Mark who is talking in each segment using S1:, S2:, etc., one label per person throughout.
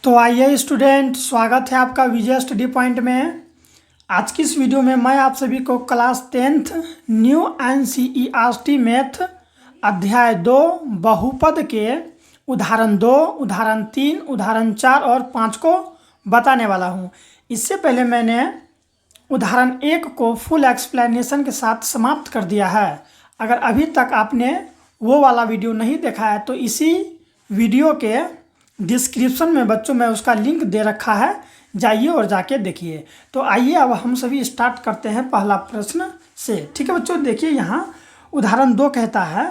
S1: तो आइए स्टूडेंट, स्वागत है आपका विजय स्टडी पॉइंट में। आज की इस वीडियो में मैं आप सभी को class 10th new NCERT math अध्याय 2 बहुपद के उदाहरण 2, उदाहरण 3, उदाहरण 4 और 5 को बताने वाला हूं। इससे पहले मैंने उदाहरण 1 को फुल एक्सप्लेनेशन के साथ समाप्त कर दिया है। अगर अभी तक आपने वो वाला वीडियो नहीं देखा है तो इसी वीडियो के डिस्क्रिप्शन में बच्चों में उसका लिंक दे रखा है, जाइए और जाके देखिए। तो आइए अब हम सभी स्टार्ट करते हैं पहला प्रश्न से। ठीक है बच्चों, देखिए यहाँ उदाहरण 2 कहता है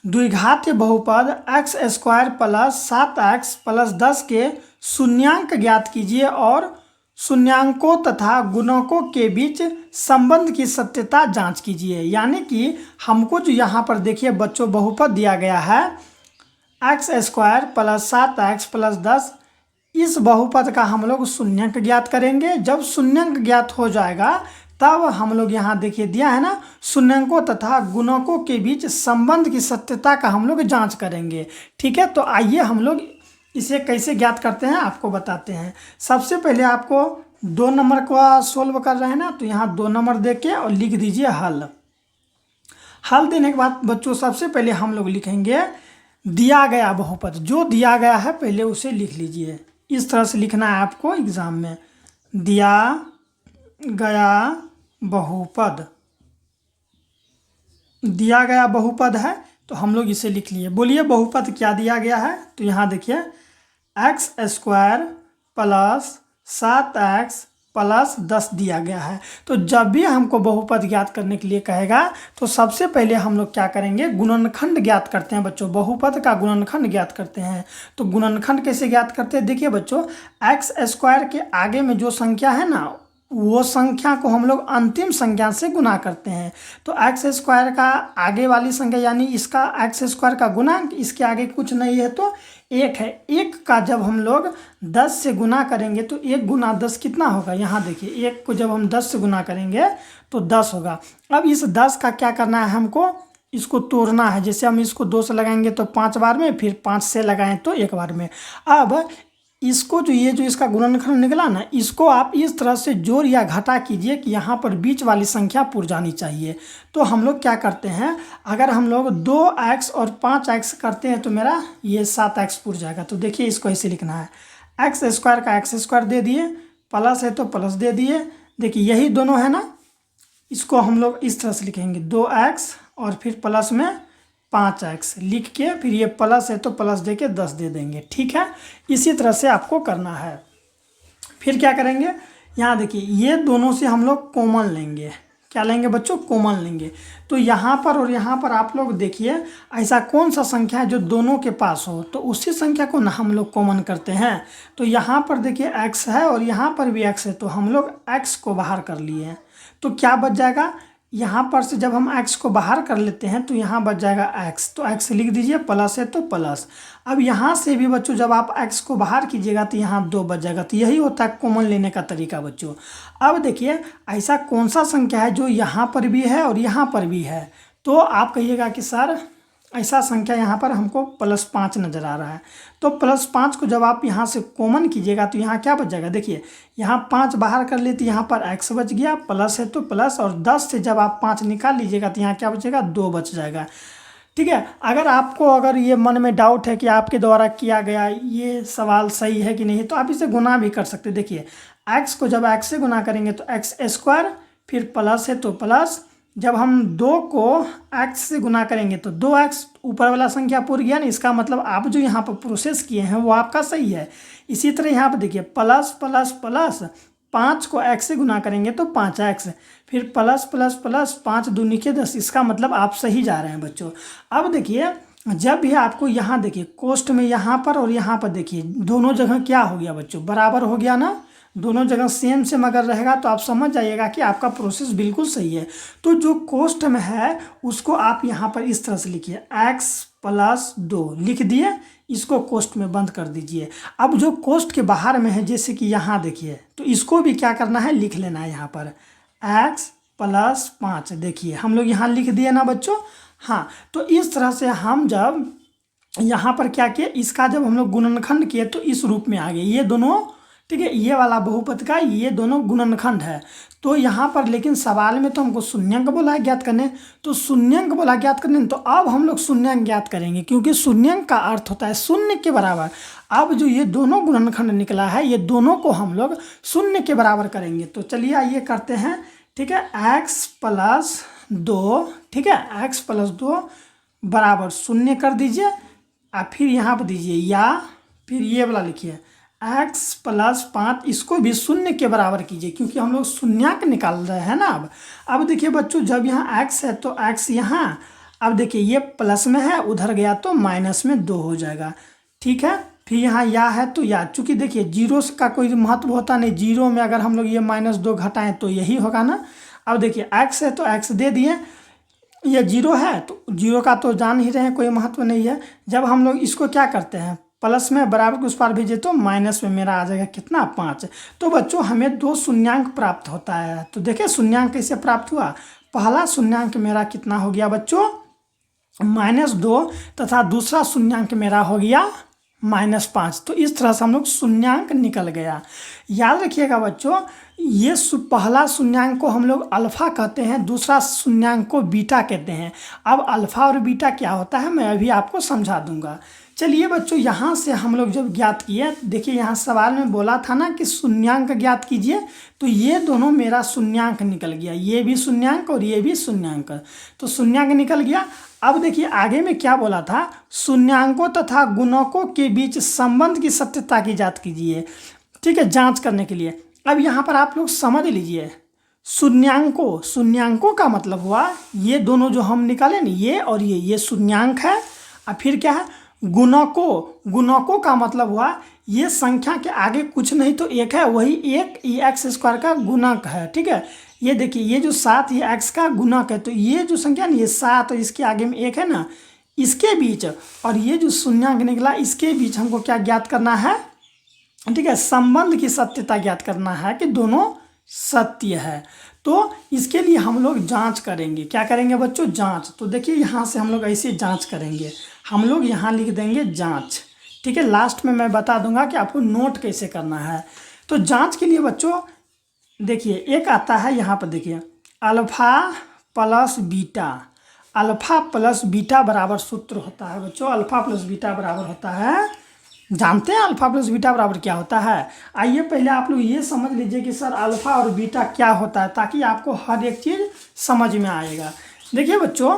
S1: द्विघात बहुपद x² + 7x + 10 के शून्यांक ज्ञात कीजिए और शून्यांकों तथा गुणकों के बीच संबंध की सत्यता जांच कीजिए। यानी कि हमको जो यहाँ पर देखिए बच्चों बहुपद दिया गया है x² + 7x + 10, इस बहुपद का हम लोग शून्यांक ज्ञात करेंगे। जब शून्यांक ज्ञात हो जाएगा तब हम लोग यहाँ देखिए दिया है ना, शून्यांकों तथा गुणकों के बीच संबंध की सत्यता का हम लोग जांच करेंगे। ठीक है, तो आइए हम लोग इसे कैसे ज्ञात करते हैं आपको बताते हैं। सबसे पहले आपको 2 नंबर का सोल्व कर रहे हैं ना, तो यहाँ 2 नंबर दे के और लिख दीजिए हल। हल देने के बाद बच्चों सबसे पहले हम लोग लिखेंगे दिया गया बहुपद। जो दिया गया है पहले उसे लिख लीजिए। इस तरह से लिखना है आपको एग्जाम में, दिया गया बहुपद। दिया गया बहुपद है तो हम लोग इसे लिख लिए। बोलिए बहुपद क्या दिया गया है, तो यहाँ देखिए x² + 7x + 10 दिया गया है। तो जब भी हमको बहुपद ज्ञात करने के लिए कहेगा तो सबसे पहले हम लोग क्या करेंगे, गुणनखंड ज्ञात करते हैं बच्चों। बहुपद का गुणनखंड ज्ञात करते हैं। तो गुणनखंड कैसे ज्ञात करते हैं, देखिए बच्चों x² के आगे में जो संख्या है ना, वो संख्या को हम लोग अंतिम संख्या से गुना करते हैं। तो x² का आगे वाली संख्या यानी इसका x² का गुणांक, इसके आगे कुछ नहीं है तो 1 है। 1 का जब हम लोग 10 से गुना करेंगे तो 1 × 10 कितना होगा, यहाँ देखिए 1 को जब हम 10 से गुना करेंगे तो 10 होगा। अब इस 10 का क्या करना है, हमको इसको तोड़ना है। जैसे हम इसको 2 से लगाएंगे तो 5 बार में, फिर 5 से लगाएं तो 1 बार में। अब इसको जो ये जो इसका गुणनखंड निकला ना, इसको आप इस तरह से जोड़ या घटा कीजिए कि यहाँ पर बीच वाली संख्या पुर जानी चाहिए। तो हम लोग क्या करते हैं, अगर हम लोग 2x और 5x करते हैं तो मेरा ये 7x पुर जाएगा। तो देखिए इसको ऐसे लिखना है, x² का x² दे दिए, प्लस है तो प्लस दे दिए। देखिए यही दोनों है ना, इसको हम लोग इस तरह से लिखेंगे 2x और फिर प्लस में 5x लिख के फिर ये प्लस है तो प्लस दे के 10 दे देंगे। ठीक है, इसी तरह से आपको करना है। फिर क्या करेंगे, यहाँ देखिए ये दोनों से हम लोग कॉमन लेंगे। क्या लेंगे बच्चों, कॉमन लेंगे। तो यहाँ पर और यहाँ पर आप लोग देखिए ऐसा कौन सा संख्या है जो दोनों के पास हो, तो उसी संख्या को ना हम लोग कॉमन करते हैं। तो यहाँ पर देखिए x है और यहाँ पर भी x है, तो हम लोग x को बाहर कर लिए हैं। तो क्या बच जाएगा, यहाँ पर से जब हम x को बाहर कर लेते हैं तो यहाँ बच जाएगा x। तो x लिख दीजिए, प्लस है तो प्लस। अब यहाँ से भी बच्चों जब आप x को बाहर कीजिएगा तो यहाँ 2 बच जाएगा। तो यही होता है कॉमन लेने का तरीका बच्चों। अब देखिए ऐसा कौन सा संख्या है जो यहाँ पर भी है और यहाँ पर भी है, तो आप कहिएगा कि सर ऐसा संख्या यहाँ पर हमको +5 नज़र आ रहा है। तो +5 को जब आप यहाँ से कॉमन कीजिएगा तो यहाँ क्या बच जाएगा, देखिए यहाँ 5 बाहर कर लेते, यहाँ पर x बच गया, प्लस है तो प्लस, और 10 से जब आप 5 निकाल लीजिएगा तो यहाँ क्या बचेगा, 2 बच जाएगा। ठीक है, अगर ये मन में डाउट है कि आपके द्वारा किया गया ये सवाल सही है कि नहीं, तो आप इसे गुना भी कर सकते। देखिए x को जब x से गुना करेंगे तो x² फिर प्लस है तो प्लस, जब हम 2 को x से गुना करेंगे तो 2x, ऊपर वाला संख्या पूर गया ना, इसका मतलब आप जो यहाँ पर प्रोसेस किए हैं वो आपका सही है। इसी तरह यहाँ पर देखिए प्लस प्लस प्लस, 5 को x से गुना करेंगे तो 5x, फिर प्लस प्लस प्लस 5 दूनी के 10, इसका मतलब आप सही जा रहे हैं बच्चों। अब देखिए जब भी आपको यहाँ देखिए कोष्ठ में यहाँ पर और यहाँ पर देखिए दोनों जगह क्या हो गया बच्चों, बराबर हो गया ना, दोनों जगह सेम अगर रहेगा तो आप समझ जाइएगा कि आपका प्रोसेस बिल्कुल सही है। तो जो कोष्ठ में है उसको आप यहाँ पर इस तरह से लिखिए, x + 2 लिख दिए, इसको कोष्ठ में बंद कर दीजिए। अब जो कोष्ठ के बाहर में है जैसे कि यहाँ देखिए, तो इसको भी क्या करना है, लिख लेना है यहाँ पर x + 5। देखिए हम लोग यहाँ लिख दिए ना बच्चों। हाँ, तो इस तरह से हम जब यहाँ पर क्या किया, इसका जब हम लोग गुणनखंड किए तो इस रूप में आ गए ये दोनों, ठीक है। ये वाला बहुपद का ये दोनों गुणनखंड है। तो यहाँ पर लेकिन सवाल में तो हमको शून्यंक बोला है ज्ञात करने, तो शून्यंक बोला ज्ञात करने, तो अब हम लोग शून्यंक ज्ञात करेंगे, क्योंकि शून्यंक का अर्थ होता है शून्य के बराबर। अब जो ये दोनों गुणनखंड निकला है, ये दोनों को हम लोग शून्य के बराबर करेंगे। तो चलिए आइए करते हैं, ठीक है। x+2, ठीक है, x+2 बराबर शून्य कर दीजिए, और फिर यहाँ पर दीजिए, या फिर ये वाला लिखिए x+5, इसको भी शून्य के बराबर कीजिए, क्योंकि हम लोग शून्यंक निकाल रहे हैं ना। अब देखिए बच्चों, जब यहाँ x है तो x यहाँ, अब देखिए ये प्लस में है, उधर गया तो माइनस में 2 हो जाएगा, ठीक है। फिर यहाँ या है तो या, चूँकि देखिए जीरो का कोई महत्व होता नहीं, जीरो में अगर हम लोग ये -2 घटाएं तो यही होगा ना। अब देखिए x है तो x दे दिए, ये जीरो है तो जीरो का तो जान ही रहे हैं कोई महत्व नहीं है। जब हम लोग इसको क्या करते हैं, प्लस में बराबर के उस पार भेजे तो माइनस में मेरा आ जाएगा कितना, 5। तो बच्चों हमें 2 शून्यांक प्राप्त होता है। तो देखिए शून्यांक कैसे प्राप्त हुआ, पहला शून्यांक मेरा कितना हो गया बच्चों, -2, तथा दूसरा शून्यांक मेरा हो गया -5। तो इस तरह से हम लोग शून्यांक निकल गया। याद रखिएगा बच्चों, ये पहला शून्यांक को हम लोग अल्फा कहते हैं, दूसरा शून्यांक को बीटा कहते हैं। अब अल्फा और बीटा क्या होता है मैं अभी आपको समझा दूंगा। चलिए बच्चों, यहाँ से हम लोग जब ज्ञात किए, देखिए यहाँ सवाल में बोला था ना कि शून्यांक ज्ञात कीजिए, तो ये दोनों मेरा शून्यांक निकल गया, ये भी शून्यांक और ये भी शून्यांक, तो शून्यांक निकल गया। अब देखिए आगे में क्या बोला था, शून्यांकों तथा गुणकों के बीच संबंध की सत्यता की जांच कीजिए, ठीक है, जांच करने के लिए। अब यहाँ पर आप लोग समझ लीजिए, शून्यांकों का मतलब हुआ ये दोनों जो हम निकाले ना, ये और ये शून्यांक है। और फिर क्या है, गुणकों का मतलब हुआ ये संख्या के आगे कुछ नहीं तो एक है, वही एक x² का गुणक है, ठीक है। ये देखिए ये जो 7 ये x का गुणक है, तो ये जो संख्या ना ये 7 और इसके आगे में 1 है ना, इसके बीच और ये जो शून्यांक निकला इसके बीच हमको क्या ज्ञात करना है, ठीक है, संबंध की सत्यता ज्ञात करना है कि दोनों सत्य है। तो इसके लिए हम लोग जांच करेंगे, क्या करेंगे बच्चों, जांच। तो देखिए यहाँ से हम लोग ऐसे जांच करेंगे, हम लोग यहाँ लिख देंगे जांच, ठीक है। लास्ट में मैं बता दूंगा कि आपको नोट कैसे करना है। तो जांच के लिए बच्चों देखिए एक आता है यहाँ पर, देखिए अल्फा प्लस बीटा बराबर सूत्र होता है बच्चों, अल्फा प्लस बीटा बराबर होता है, जानते हैं अल्फा प्लस बीटा बराबर क्या होता है। आइए पहले आप लोग ये समझ लीजिए कि सर अल्फा और बीटा क्या होता है, ताकि आपको हर एक चीज़ समझ में आएगा। देखिए बच्चों,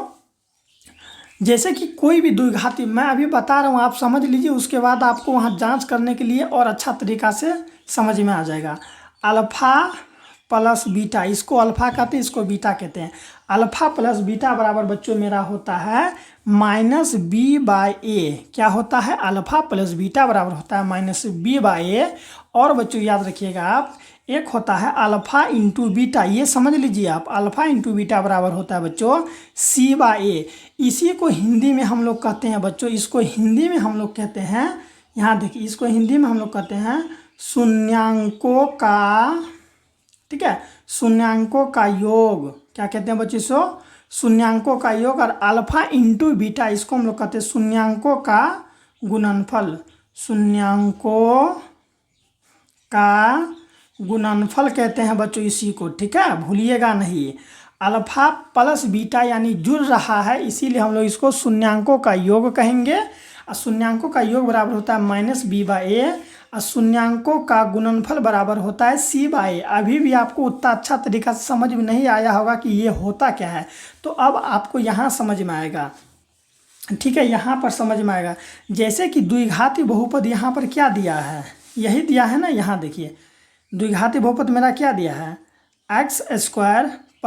S1: जैसे कि कोई भी द्विघाती, मैं अभी बता रहा हूँ आप समझ लीजिए, उसके बाद आपको वहाँ जांच करने के लिए और अच्छा तरीका से समझ में आ जाएगा। अल्फा प्लस बीटा, इसको अल्फा कहते हैं, इसको बीटा कहते हैं। अल्फा प्लस बीटा बराबर बच्चों मेरा होता है -b/a। क्या होता है, अल्फा प्लस बीटा बराबर होता है -b/a। और बच्चों याद रखिएगा आप, एक होता है अल्फा इंटू बीटा, ये समझ लीजिए आप, अल्फा इंटू बीटा बराबर होता है बच्चों c/a। इसी को हिंदी में हम लोग कहते हैं बच्चों, इसको हिंदी में हम लोग कहते हैं, यहाँ देखिए इसको हिंदी में हम लोग कहते हैं शून्यांकों का, ठीक है, शून्यांकों का योग। क्या कहते हैं बच्चों इसको, शून्यांकों का योग। और अल्फा इंटू बीटा, इसको हम लोग कहते हैं शून्यांकों का गुणनफल, शून्यांकों का गुणनफल कहते हैं बच्चों इसी को, ठीक है, भूलिएगा नहीं। अल्फा प्लस बीटा यानी जुड़ रहा है, इसीलिए हम लोग इसको शून्यांकों का योग कहेंगे। और शून्यांकों का योग बराबर होता है -b/a, और शून्यांकों का गुणनफल बराबर होता है c/a। अभी भी आपको उतना अच्छा तरीका से समझ में नहीं आया होगा कि ये होता क्या है, तो अब आपको यहाँ समझ में आएगा, ठीक है, यहाँ पर समझ में आएगा। जैसे कि द्विघाती बहुपद यहाँ पर क्या दिया है, यही दिया है ना, यहाँ देखिए द्विघाती बहुपद मेरा क्या दिया है, x² +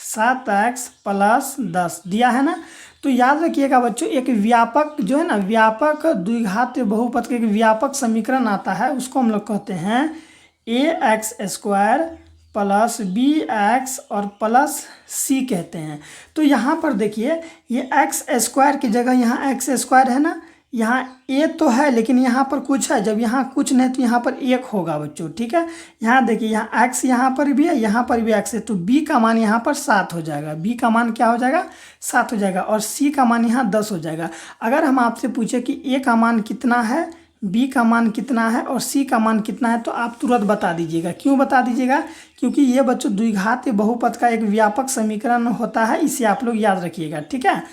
S1: 7x + 10 दिया है ना। तो याद रखिएगा बच्चों, एक व्यापक जो है ना, व्यापक द्विघाती बहुपद का एक व्यापक समीकरण आता है, उसको हम लोग कहते हैं ax² + bx और +c कहते हैं। तो यहाँ पर देखिए ये x² की जगह यहाँ x² है ना, यहाँ ए तो है लेकिन यहाँ पर कुछ है, जब यहाँ कुछ नहीं तो यहाँ पर एक होगा बच्चों, ठीक है। यहाँ देखिए यहाँ एक्स यहाँ पर भी है, यहाँ पर भी एक्स है, तो बी का मान यहाँ पर 7 हो जाएगा, बी का मान क्या हो जाएगा 7 हो जाएगा, और सी का मान यहाँ 10 हो जाएगा। अगर हम आपसे पूछे कि ए का मान कितना है, बी का मान कितना है और सी का मान कितना है, तो आप तुरंत बता दीजिएगा। क्यों बता दीजिएगा? क्योंकि ये बच्चों द्विघात बहुपद का एक व्यापक समीकरण होता है, इसे आप लोग याद रखिएगा, ठीक है।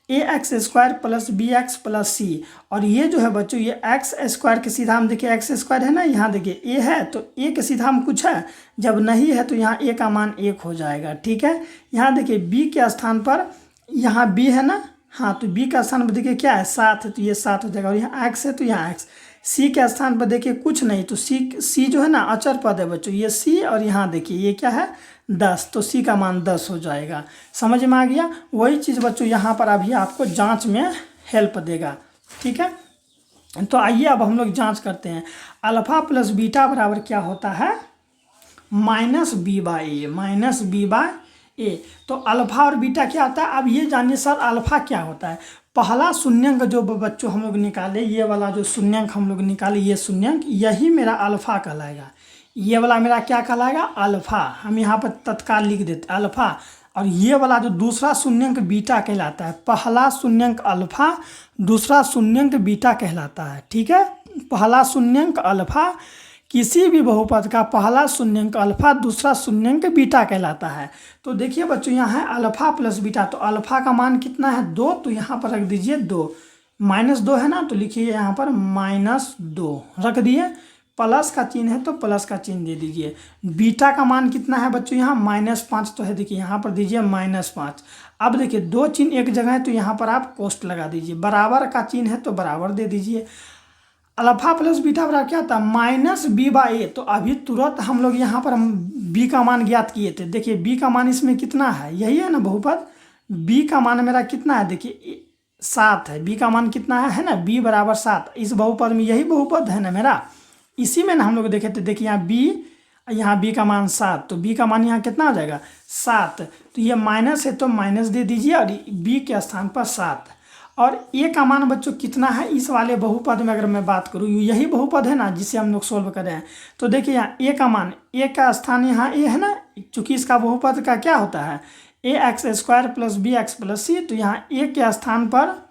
S1: A x square plus B x plus c, और ये जो है बच्चों ये एक्स स्क्वायर के सीधा हम देखिए एक्स स्क्वायर है ना, यहाँ देखिए ए है तो ए के सीधा हम कुछ है, जब नहीं है तो यहाँ ए का मान 1 हो जाएगा, ठीक है। यहाँ देखिए बी के स्थान पर यहाँ बी है ना, हाँ तो बी का स्थान पर देखिए क्या है 7 है, तो ये 7 हो जाएगा, और यहाँ एक्स है तो यहाँ एक्स। सी के स्थान पर देखिए कुछ नहीं, तो सी जो है ना अचर पद है बच्चों, ये सी, और यहाँ देखिए ये क्या है 10, तो सी का मान 10 हो जाएगा। समझ में आ गया? वही चीज़ बच्चों यहाँ पर अभी आपको जांच में हेल्प देगा, ठीक है। तो आइए अब हम लोग जांच करते हैं। अल्फा प्लस बीटा बराबर क्या होता है? Minus b by a, minus b by a. तो अल्फा और बीटा क्या होता है? अब ये जानिए सर अल्फा क्या होता है। पहला शून्यंक जो बच्चों हम लोग निकाले, ये वाला जो शून्यंक हम लोग निकाले, ये शून्यंक यही मेरा अल्फा कहलाएगा, ये वाला मेरा क्या कहलाएगा अल्फा। हम यहाँ पर तत्काल लिख देते अल्फा, और ये वाला जो दूसरा शून्यंक बीटा कहलाता है। पहला शून्यंक अल्फा, दूसरा शून्यंक बीटा कहलाता है, ठीक है। पहला शून्यंक अल्फा, किसी भी बहुपद का पहला शून्यंक अल्फा, दूसरा शून्यंक बीटा कहलाता है। तो देखिए बच्चों यहाँ है अल्फा प्लस बीटा, तो अल्फा का मान कितना है 2, तो यहाँ पर रख दीजिए 2, -2 है ना, तो लिखिए यहाँ पर -2 रख दिए, प्लस का चिन्ह है तो प्लस का चिन्ह दे दीजिए। बीटा का मान कितना है बच्चों यहाँ -5 तो है, देखिए यहाँ पर दीजिए -5। अब देखिए दो चिन्ह एक जगह है तो यहाँ पर आप कोष्ठ लगा दीजिए, बराबर का चिन्ह है तो बराबर दे दीजिए। अल्फा प्लस बीटा बराबर क्या होता है माइनस बी बाई ए, तो अभी तुरंत हम लोग यहाँ पर हम बी का मान ज्ञात किए थे। देखिए बी का मान इसमें कितना है, यही है ना बहुपद, बी का मान मेरा कितना है देखिए 7 है, बी का मान कितना है ना बी बराबर 7, इस बहुपद में यही बहुपद है ना मेरा, इसी में ना हम लोग देखे थे। देखिए यहाँ बी का मान 7, तो बी का मान यहाँ कितना हो जाएगा 7, तो ये माइनस है तो माइनस दे दीजिए, और बी के स्थान पर 7। और ए का मान बच्चों कितना है इस वाले बहुपद में, अगर मैं बात करूँ यही बहुपद है ना जिसे हम लोग सोल्व कर रहे हैं। तो देखिए यहाँ ए का मान, ए का स्थान यहाँ ए है ना, चूंकि इसका बहुपद का क्या होता है a x square plus B x plus c, तो यहाँ ए के स्थान पर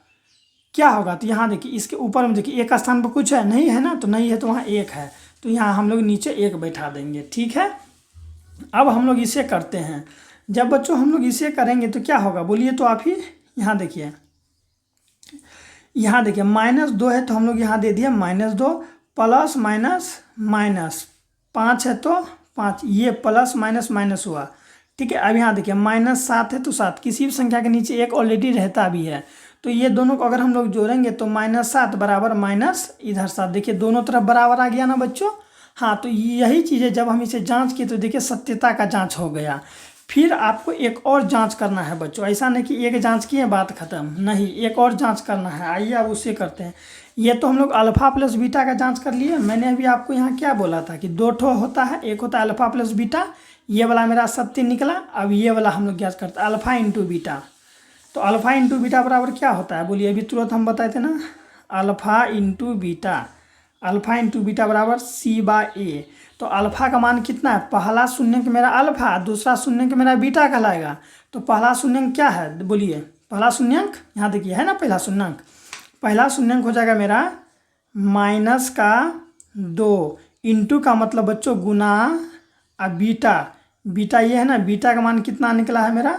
S1: क्या होगा, तो यहाँ देखिए इसके ऊपर में देखिए एक स्थान पर कुछ है नहीं है ना, तो नहीं है तो वहाँ 1 है, तो यहाँ हम लोग नीचे 1 बैठा देंगे, ठीक है। अब हम लोग इसे करते हैं। जब बच्चों हम लोग इसे करेंगे तो क्या होगा बोलिए तो आप ही, यहाँ देखिए -2 है तो हम लोग यहाँ दे दिए -2, प्लस माइनस माइनस 5 है तो 5, ये प्लस माइनस माइनस हुआ, ठीक है। अब यहाँ देखिए -7 है तो 7, किसी भी संख्या के नीचे 1 ऑलरेडी रहता भी है, तो ये दोनों को अगर हम लोग जोड़ेंगे तो -7 बराबर माइनस इधर 7, देखिए दोनों तरफ बराबर आ गया ना बच्चों। हाँ तो यही चीज़ है, जब हम इसे जांच किए तो देखिए सत्यता का जांच हो गया। फिर आपको एक और जांच करना है बच्चों, ऐसा नहीं कि एक जांच किए बात खत्म, नहीं एक और जांच करना है। आइए अब उसे करते हैं। ये तो हम लोग अल्फा प्लस बीटा का जांच कर लिए। मैंने अभी आपको यहाँ क्या बोला था कि 2 ठो होता है, एक होता है अल्फा प्लस बीटा, ये वाला मेरा सत्य निकला। अब ये वाला हम लोग ज्ञात करते हैं अल्फा इंटू बीटा, तो अल्फा इंटू बीटा बराबर क्या होता है बोलिए, अभी तुरंत हम बताए थे ना, अल्फा इंटू बीटा बराबर सी बाई ए। तो अल्फा का मान कितना है, पहला शून्यंक मेरा अल्फा, दूसरा शून्यंक मेरा बीटा कहलाएगा। तो पहला शून्यंक क्या है बोलिए, पहला शून्यंक यहाँ देखिए है ना, पहला शून्यंक हो जाएगा मेरा -2, इंटू का मतलब बच्चों गुना, अब बीटा ये है ना, बीटा का मान कितना निकला है मेरा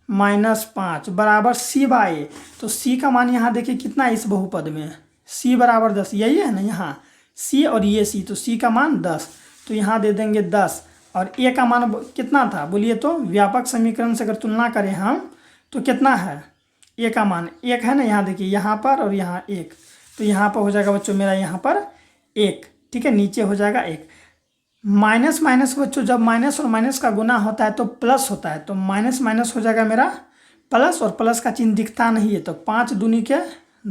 S1: -5 बराबर सी बाई ए। तो सी का मान यहाँ देखिए कितना है इस बहुपद में, सी बराबर 10, यही है ना यहाँ सी और ये सी, तो सी का मान 10, तो यहाँ दे देंगे 10। और ए का मान कितना था बोलिए तो, व्यापक समीकरण से अगर तुलना करें हम तो कितना है, ए का मान 1 है ना, यहाँ देखिए यहाँ पर और यहाँ 1, तो यहाँ पर हो जाएगा बच्चों मेरा यहाँ पर 1, ठीक है, नीचे हो जाएगा 1। माइनस माइनस बच्चों जब माइनस और माइनस का गुना होता है तो प्लस होता है, तो माइनस माइनस हो जाएगा मेरा प्लस, और प्लस का चिन्ह दिखता नहीं है, तो 5 दूनी के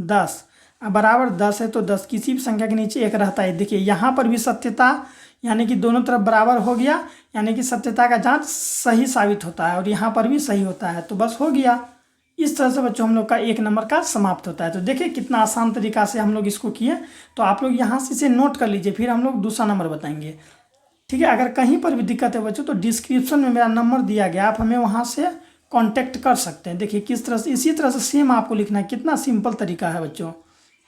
S1: 10 बराबर 10 है, तो 10 किसी भी संख्या के नीचे 1 रहता है। देखिए यहाँ पर भी सत्यता, यानी कि दोनों तरफ बराबर हो गया, यानी कि सत्यता का जांच सही साबित होता है, और यहाँ पर भी सही होता है, तो बस हो गया, इस तरह से बच्चों हम लोग का 1 नंबर का समाप्त होता है। तो देखिए कितना आसान तरीका से हम लोग इसको किए। तो आप लोग यहाँ से इसे नोट कर लीजिए, फिर हम लोग दूसरा नंबर बताएंगे। ठीक है, अगर कहीं पर भी दिक्कत है बच्चों तो डिस्क्रिप्शन में मेरा नंबर दिया गया, आप हमें वहाँ से कांटेक्ट कर सकते हैं। देखिए किस तरह से, इसी तरह से सेम आपको लिखना है। कितना सिंपल तरीका है बच्चों,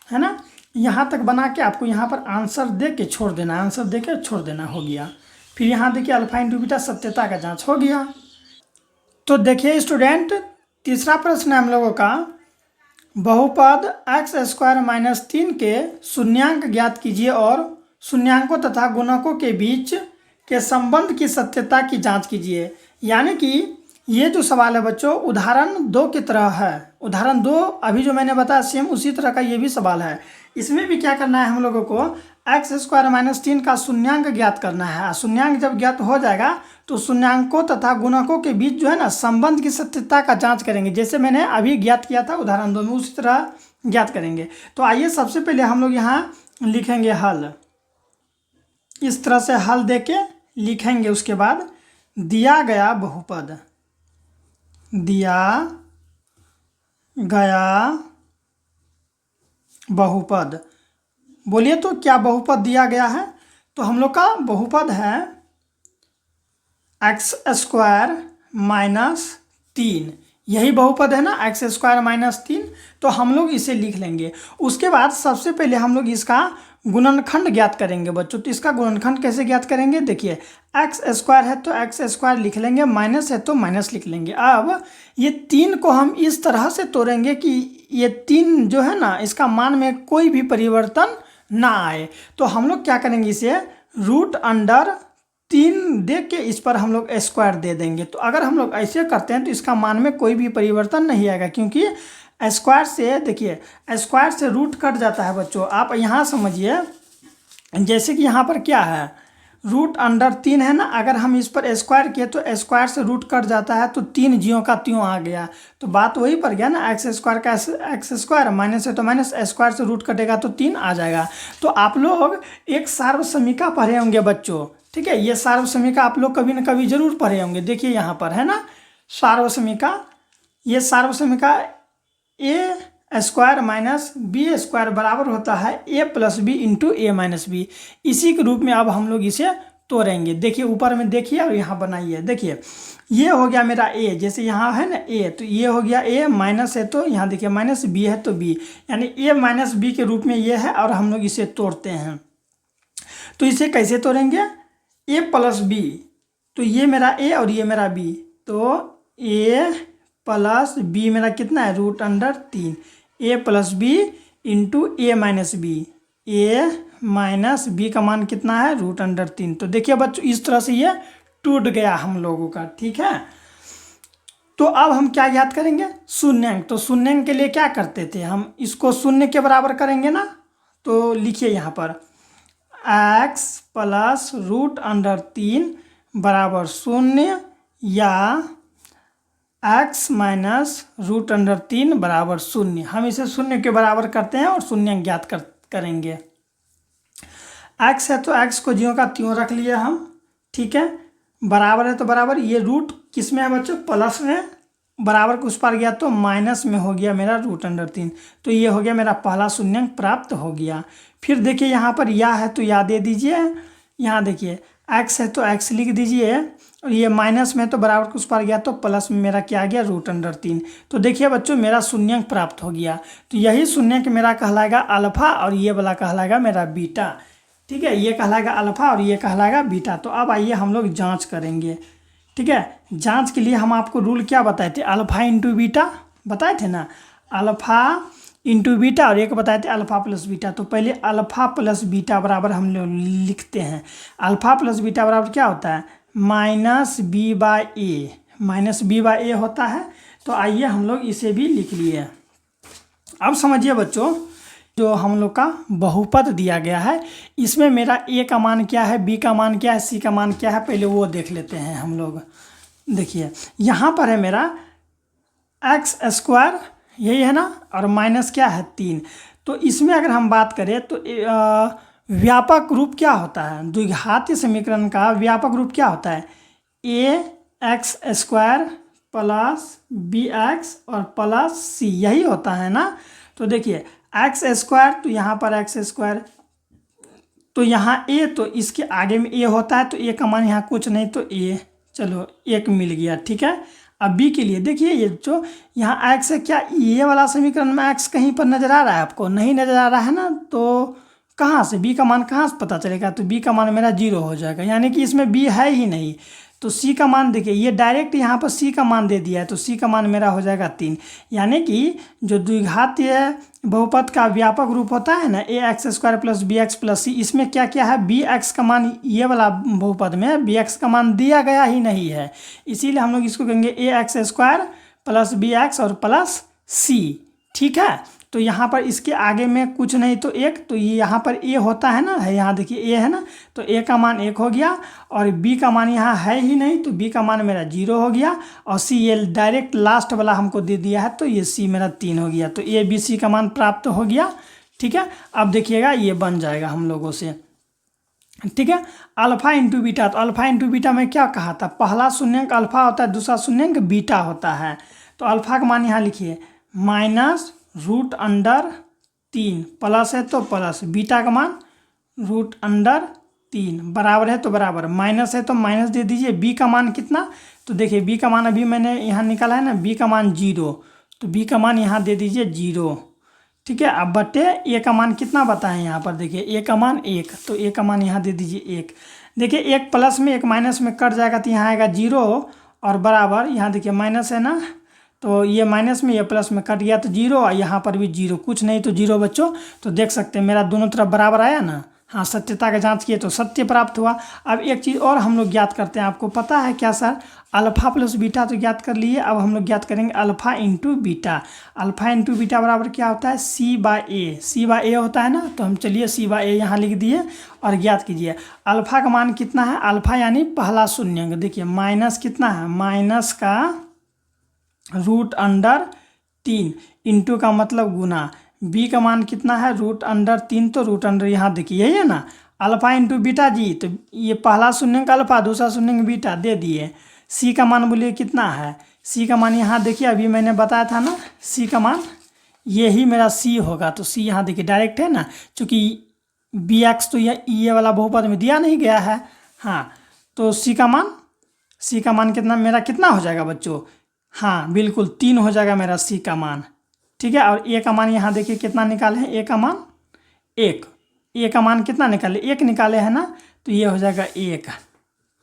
S1: है ना। यहाँ तक बना के आपको यहाँ पर आंसर दे के छोड़ देना है, आंसर दे के छोड़ देना, हो गया। फिर यहाँ देखिए अल्फा इंटू बीटा सत्यता का जाँच हो गया। तो देखिए स्टूडेंट, तीसरा प्रश्न है हम लोगों का, बहुपद x² - 3 के शून्यांक ज्ञात कीजिए और शून्यांकों तथा गुणकों के बीच के संबंध की सत्यता की जांच कीजिए। यानी कि ये जो सवाल है बच्चों उदाहरण 2 की तरह है। उदाहरण 2 अभी जो मैंने बताया सेम उसी तरह का ये भी सवाल है। इसमें भी क्या करना है हम लोगों को, x² - 3 का शून्यांक ज्ञात करना है। शून्यांक जब ज्ञात हो जाएगा तो शून्यांकों तथा गुणकों के बीच जो है ना संबंध की सत्यता का जांच करेंगे। जैसे मैंने अभी ज्ञात किया था उदाहरण 2 में, उसी तरह ज्ञात करेंगे। तो आइए सबसे पहले हम लोग यहाँ लिखेंगे हल। इस तरह से हल देके लिखेंगे। उसके बाद दिया गया बहुपद, दिया गया बहुपद, बोलिए तो क्या बहुपद दिया गया है। तो हम लोग का बहुपद है x² - 3, यही बहुपद है ना, x² - 3। तो हम लोग इसे लिख लेंगे। उसके बाद सबसे पहले हम लोग इसका गुणनखंड ज्ञात करेंगे बच्चों। तो इसका गुणनखंड कैसे ज्ञात करेंगे, देखिए x² है तो x² लिख लेंगे, माइनस है तो माइनस लिख लेंगे। अब ये 3 को हम इस तरह से तोड़ेंगे कि ये 3 जो है ना इसका मान में कोई भी परिवर्तन ना आए। तो हम लोग क्या करेंगे, इसे √3 दे के इस पर हम लोग स्क्वायर दे देंगे। तो अगर हम लोग ऐसे करते हैं तो इसका मान में कोई भी परिवर्तन नहीं आएगा, क्योंकि स्क्वायर से, देखिए स्क्वायर से रूट कट जाता है बच्चों। आप यहाँ समझिए, जैसे कि यहाँ पर क्या है, √3 है ना, अगर हम इस पर स्क्वायर किए तो स्क्वायर से रूट कट जाता है, तो 3 ज्यों का त्यों आ गया। तो बात वही पर गया ना, x² का x², माइनस है तो माइनस, स्क्वायर से रूट कटेगा तो 3 आ जाएगा। तो आप लोग एक सार्वसमीका पढ़े होंगे बच्चों, ठीक है। ये सार्वसमीका आप लोग कभी ना कभी जरूर पढ़े होंगे। देखिए यहाँ पर है ना सार्वसमीका, ये सार्वसमीका a² - b² बराबर होता है a + b × a - b। इसी के रूप में अब हम लोग इसे तोड़ेंगे। देखिए ऊपर में देखिए और यहाँ बनाइए। देखिए ये हो गया मेरा a, जैसे यहाँ है ना a, तो ये हो गया a, माइनस है तो यहाँ देखिए माइनस, b है तो b, यानी a - b के रूप में ये है। और हम लोग इसे तोड़ते हैं। तो इसे कैसे तोड़ेंगे, a + b, तो ये मेरा a और ये मेरा b, तो a + b मेरा कितना है, √3, a + b × a - b, a - b का मान कितना है, √3। तो देखिए बच्चों इस तरह से ये टूट गया हम लोगों का, ठीक है। तो अब हम क्या याद करेंगे, शून्यांक। तो शून्यांक के लिए क्या करते थे हम, इसको शून्य के बराबर करेंगे ना। तो लिखिए यहाँ पर x + √3 बराबर 0 या x - √3 बराबर 0। हम इसे 0 के बराबर करते हैं और शून्य ज्ञात करेंगे। x है तो x को ज्यों का त्यों रख लिया हम, ठीक है। बराबर है तो बराबर, ये रूट किस में है बच्चों, प्लस में, बराबर को उस पार गया तो माइनस में हो गया मेरा √3। तो ये हो गया मेरा पहला शून्यांक प्राप्त हो गया। फिर देखिए यहाँ पर या है तो या दे दीजिए। यहाँ देखिए x है तो x लिख दीजिए, और ये माइनस में तो बराबर को उस पार गया तो प्लस में मेरा क्या आ गया, √3। तो देखिए बच्चों मेरा शून्यांक प्राप्त हो गया। तो यही शून्यांक मेरा कहलाएगा अल्फा और ये वाला कहलाएगा मेरा बीटा, ठीक है। ये कहलाएगा अल्फा और ये कहलाएगा बीटा। तो अब आइए हम लोग जांच करेंगे, ठीक है। जांच के लिए हम आपको रूल क्या बताए थे, अल्फा × बीटा बताए थे ना, अल्फा × बीटा, और एक बताए थे अल्फा + बीटा। तो पहले अल्फा + बीटा बराबर हम लोग लिखते हैं। अल्फा + बीटा बराबर क्या होता है, -b/a, -b/a होता है। तो आइए हम लोग इसे भी लिख लिए। अब समझिए बच्चों, जो हम लोग का बहुपद दिया गया है, इसमें मेरा a का मान क्या है, b का मान क्या है, c का मान क्या है, पहले वो देख लेते हैं हम लोग। देखिए यहाँ पर है मेरा x², यही है ना, और माइनस क्या है 3। तो इसमें अगर हम बात करें तो व्यापक रूप क्या होता है, द्विघातीय समीकरण का व्यापक रूप क्या होता है, ax² प्लस बी एक्स और प्लस सी, यही होता है ना। तो देखिए एक्स स्क्वायर, तो यहाँ पर एक्स स्क्वायर, तो यहाँ ए, तो इसके आगे में ए होता है, तो ए का मान यहाँ कुछ नहीं, तो ए, चलो एक मिल गया, ठीक है। अब बी के लिए देखिए, ये जो यहाँ एक्स है, क्या ये वाला समीकरण में एक्स कहीं पर नजर आ रहा है आपको? नहीं नजर आ रहा है ना, तो कहाँ से बी का मान कहाँ से पता चलेगा? तो बी का मान मेरा 0 हो जाएगा, यानी कि इसमें बी है ही नहीं। तो सी का मान देखिए, ये डायरेक्ट यहाँ पर सी का मान दे दिया है, तो सी का मान मेरा हो जाएगा 3। यानी कि जो द्विघातीय बहुपद का व्यापक रूप होता है ना, A x square plus B x plus C, इसमें क्या क्या है, बी एक्स का मान, ये वाला बहुपद में बी एक्स का मान दिया गया ही नहीं है, इसीलिए हम लोग इसको कहेंगे A x square plus B X और प्लस सी, ठीक है। तो यहाँ पर इसके आगे में कुछ नहीं, तो एक, तो ये यहाँ पर ए होता है ना, है यहाँ देखिए ए है ना, तो ए का मान 1 हो गया, और बी का मान यहाँ है ही नहीं, तो बी का मान मेरा 0 हो गया, और सी ये डायरेक्ट लास्ट वाला हमको दे दिया है, तो ये सी मेरा 3 हो गया, तो ए बी सी का मान प्राप्त हो गया, ठीक है। अब देखिएगा ये बन जाएगा हम लोगों से, ठीक है। अल्फा इंटू बीटा, तो अल्फा इंटू बीटा में क्या कहा था, पहला शून्यंक अल्फा होता है, दूसरा शून्यंक बीटा होता है। तो अल्फा का मान यहाँ लिखिए -√3 प्लस है तो प्लस, बीटा का मान √3 बराबर है तो बराबर, माइनस है तो माइनस दे दीजिए। बी का मान कितना, तो देखिए बी का मान अभी मैंने यहाँ निकाला है ना, बी का मान 0, तो बी का मान यहाँ दे दीजिए 0, ठीक है। अब बटे ए का मान कितना बताएं यहाँ पर, देखिए ए का मान 1, तो ए का मान यहाँ दे दीजिए 1। देखिए एक प्लस में एक माइनस में कट जाएगा, तो यहाँ आएगा 0 और बराबर, यहाँ देखिए माइनस है ना, तो ये माइनस में ये प्लस में कट गया, तो 0, और यहाँ पर भी 0, कुछ नहीं तो 0 बच्चों। तो देख सकते हैं मेरा दोनों तरफ बराबर आया ना, हाँ, सत्यता का जांच किए तो सत्य प्राप्त हुआ। अब एक चीज़ और हम लोग ज्ञात करते हैं, आपको पता है क्या सर, अल्फा प्लस बीटा तो ज्ञात कर लिए, अब हम लोग ज्ञात करेंगे alpha into beta. Alpha into beta बराबर क्या होता है, सी बाय ए, सी बाय ए होता है ना, तो हम चलिए सी बाय ए यहाँ लिख दिए और ज्ञात कीजिए। अल्फा का मान कितना है, अल्फा यानी पहला शून्यंक, देखिए माइनस कितना है, माइनस का √3, इंटू का मतलब गुना, बी का मान कितना है √3, तो √, यहाँ देखिए यही है ना, अल्फा इंटू बीटा जी, तो ये पहला शून्यंक अल्फा, दूसरा शून्यंक बीटा दे दिए। सी का मान बोलिए कितना है, सी का मान यहाँ देखिए अभी मैंने बताया था ना, सी का मान यही मेरा सी होगा, तो सी यहाँ देखिए डायरेक्ट है ना, चूँकि बी एक्स तो ये वाला बहुपद में दिया नहीं गया है, हाँ, तो सी का मान कितना मेरा कितना हो जाएगा बच्चों, हाँ बिल्कुल 3 हो जाएगा मेरा सी का मान, ठीक है। और ए का मान यहाँ देखिए कितना निकाले हैं, ए का मान 1, ए का मान कितना निकाले, 1 निकाले हैं ना, तो ये हो जाएगा 1,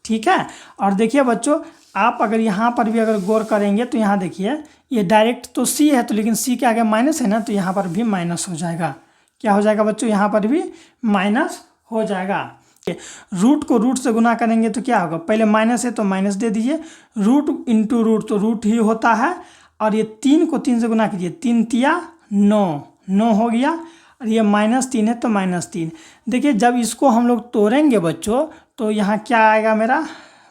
S1: ठीक है। और देखिए बच्चों, आप अगर यहाँ पर भी अगर गौर करेंगे तो यहाँ देखिए ये डायरेक्ट तो सी है, तो लेकिन सी के आगे माइनस है ना, तो यहाँ पर भी माइनस हो जाएगा, क्या हो जाएगा बच्चों, यहाँ पर भी माइनस हो जाएगा। रूट को रूट से गुना करेंगे तो क्या होगा, पहले माइनस है तो माइनस दे दीजिए, रूट इंटू रूट तो रूट ही होता है, और ये 3 को 3 से गुना कीजिए, 3 तिया 9 हो गया, और ये -3 है तो -3। देखिए जब इसको हम लोग तोड़ेंगे बच्चों, तो यहाँ क्या आएगा मेरा,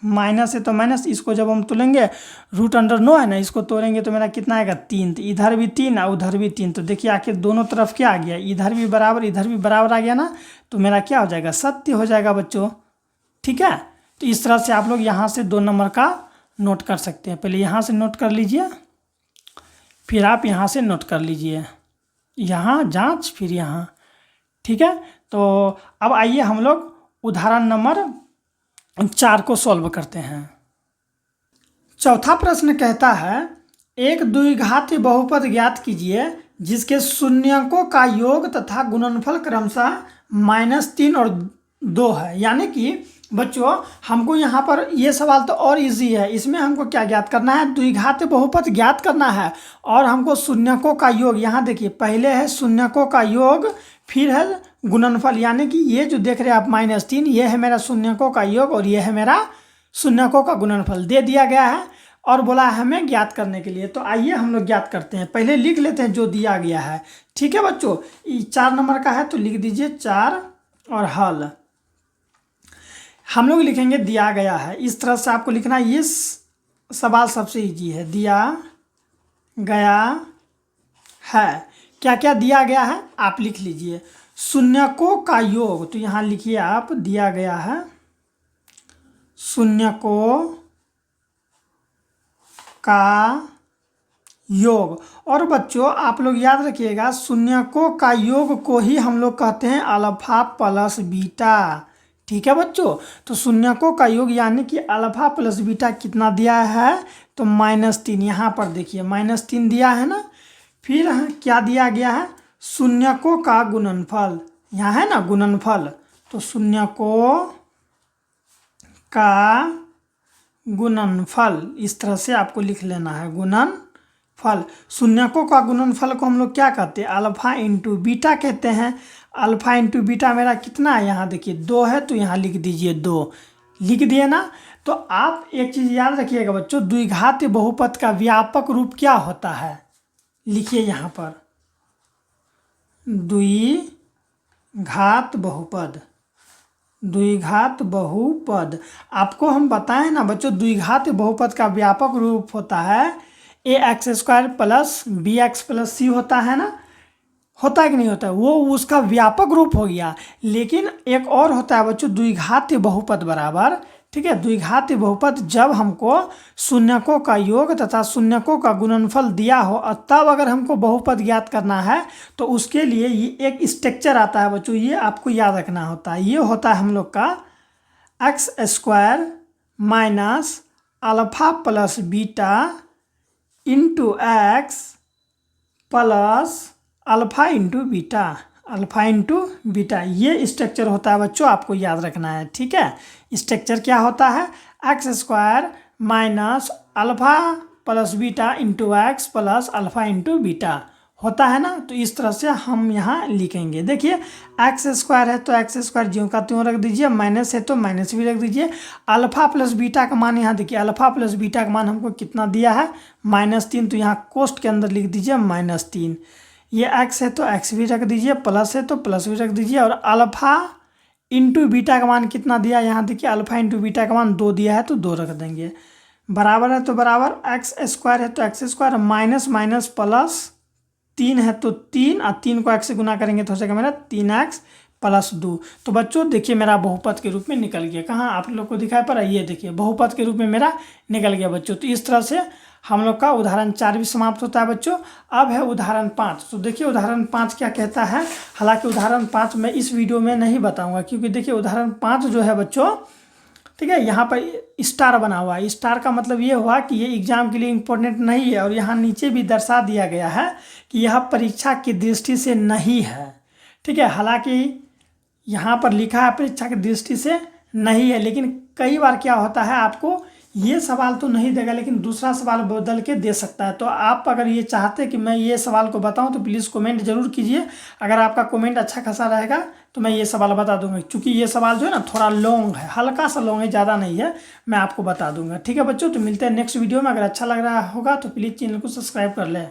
S1: माइनस है तो माइनस, इसको जब हम तोलेंगे √9 है ना, इसको तोड़ेंगे तो मेरा कितना आएगा 3, तो इधर भी 3 और उधर भी 3, तो देखिए आखिर दोनों तरफ क्या आ गया, इधर भी बराबर इधर भी बराबर आ गया ना, तो मेरा क्या हो जाएगा, सत्य हो जाएगा बच्चों, ठीक है। तो इस तरह से आप लोग यहाँ से 2 नंबर का नोट कर सकते हैं, पहले यहाँ से नोट कर लीजिए, फिर आप यहाँ से नोट कर लीजिए, यहाँ जांच फिर यहाँ, ठीक है। तो अब आइए हम लोग उदाहरण नंबर 4 को सॉल्व करते हैं। चौथा प्रश्न कहता है, एक द्विघाती बहुपद ज्ञात कीजिए जिसके शून्यकों का योग तथा गुणनफल क्रमशः -3 और 2 है। यानी कि बच्चों हमको यहाँ पर ये सवाल तो और इजी है, इसमें हमको क्या ज्ञात करना है, द्विघाती बहुपद ज्ञात करना है, और हमको शून्यकों का योग, यहाँ देखिए पहले है शून्यकों का योग, फिर है गुणनफल, यानी कि ये जो देख रहे हैं आप -3, ये है मेरा शून्यकों का योग और ये है मेरा शून्यकों का गुणनफल दे दिया गया है, और बोला है हमें ज्ञात करने के लिए। तो आइए हम लोग ज्ञात करते हैं, पहले लिख लेते हैं जो दिया गया है, ठीक है बच्चों। 4 नंबर का है तो लिख दीजिए 4 और हल। हम लोग लिखेंगे दिया गया है, इस तरह से आपको लिखना है, ये सवाल सबसे इजी है, दिया गया है, क्या क्या दिया गया है आप लिख लीजिए। शून्यकों का योग, तो यहाँ लिखिए आप, दिया गया है शून्यकों का योग। और बच्चों आप लोग याद रखिएगा, शून्यकों का योग को ही हम लोग कहते हैं अल्फा प्लस बीटा। ठीक है बच्चों, तो शून्यकों का योग यानी कि अल्फा प्लस बीटा कितना दिया है, तो -3। यहाँ पर देखिए -3 दिया है ना। फिर क्या दिया गया है, शून्यकों का गुणनफल, यहाँ है ना गुणनफल, तो शून्यकों का गुणनफल इस तरह से आपको लिख लेना है, गुणनफल। शून्यकों का गुणनफल को हम लोग क्या कहते हैं, अल्फा इंटू बीटा कहते हैं। अल्फा इंटू बीटा मेरा कितना है, यहाँ देखिए 2 है, तो यहाँ लिख दीजिए 2, लिख दिए ना। तो आप एक चीज़ याद रखिएगा बच्चों, द्विघात बहुपद का व्यापक रूप क्या होता है, लिखिए यहाँ पर द्विघात बहुपद। द्विघात बहुपद आपको हम बताएं ना बच्चों, द्विघात बहुपद का व्यापक रूप होता है ax² plus bx plus c होता है ना, होता है कि नहीं होता है, वो उसका व्यापक रूप हो गया। लेकिन एक और होता है बच्चों द्विघात बहुपद बराबर, ठीक है, द्विघात बहुपद जब हमको शून्यकों का योग तथा शून्यकों का गुणनफल दिया हो, तब अगर हमको बहुपद ज्ञात करना है तो उसके लिए ये एक स्ट्रक्चर आता है बच्चों, ये आपको याद रखना होता है। ये होता है हम लोग का x² minus alpha plus beta into x plus alpha into beta, alpha into beta, ये स्ट्रक्चर होता है बच्चों, आपको याद रखना है। ठीक है, स्ट्रक्चर क्या होता है, x² minus alpha plus beta into x plus alpha into beta होता है ना। तो इस तरह से हम यहाँ लिखेंगे। देखिए x² है तो x² ज्यों का त्यों रख दीजिए, माइनस है तो माइनस भी रख दीजिए। अल्फा प्लस बीटा का मान यहाँ देखिए, अल्फा प्लस बीटा का मान हमको कितना दिया है, -3, तो यहाँ कोष्ठ के अंदर लिख दीजिए -3। ये x है तो x भी रख दीजिए, प्लस है तो प्लस भी रख दीजिए। और अल्फा इंटू बीटा का मान कितना दिया, यहाँ देखिए अल्फा इंटू बीटा का मान 2 दिया है तो 2 रख देंगे। बराबर है तो बराबर, x² है तो x² माइनस माइनस प्लस 3 है तो 3, और 3 को x से गुना करेंगे तो हो जाएगा मेरा 3x प्लस 2। तो बच्चों देखिए मेरा बहुपद के रूप में निकल गया। कहाँ आप लोग को दिखाई पड़ा, ये देखिए बहुपद के रूप में मेरा निकल गया बच्चों। तो इस तरह से हम लोग का उदाहरण 4 भी समाप्त होता है बच्चों। अब है उदाहरण 5। तो देखिए उदाहरण 5 क्या कहता है। हालांकि उदाहरण 5 मैं इस वीडियो में नहीं बताऊंगा, क्योंकि देखिए उदाहरण 5 जो है बच्चों, ठीक है, यहाँ पर स्टार बना हुआ है। स्टार का मतलब ये हुआ कि ये एग्जाम के लिए इम्पोर्टेंट नहीं है, और यहाँ नीचे भी दर्शा दिया गया है कि यह परीक्षा की दृष्टि से नहीं है। ठीक है, हालांकि यहाँ पर लिखा है परीक्षा की दृष्टि से नहीं है, लेकिन कई बार क्या होता है, आपको ये सवाल तो नहीं देगा लेकिन दूसरा सवाल बदल के दे सकता है। तो आप अगर ये चाहते कि मैं ये सवाल को बताऊं तो प्लीज़ कमेंट जरूर कीजिए। अगर आपका कमेंट अच्छा खासा रहेगा तो मैं ये सवाल बता दूंगा, क्योंकि ये सवाल जो है ना थोड़ा लॉन्ग है, हल्का सा लॉन्ग है, ज़्यादा नहीं है, मैं आपको बता दूंगा। ठीक है बच्चों, तो मिलते हैं नेक्स्ट वीडियो में। अगर अच्छा लग रहा होगा तो प्लीज़ चैनल को सब्सक्राइब कर लें।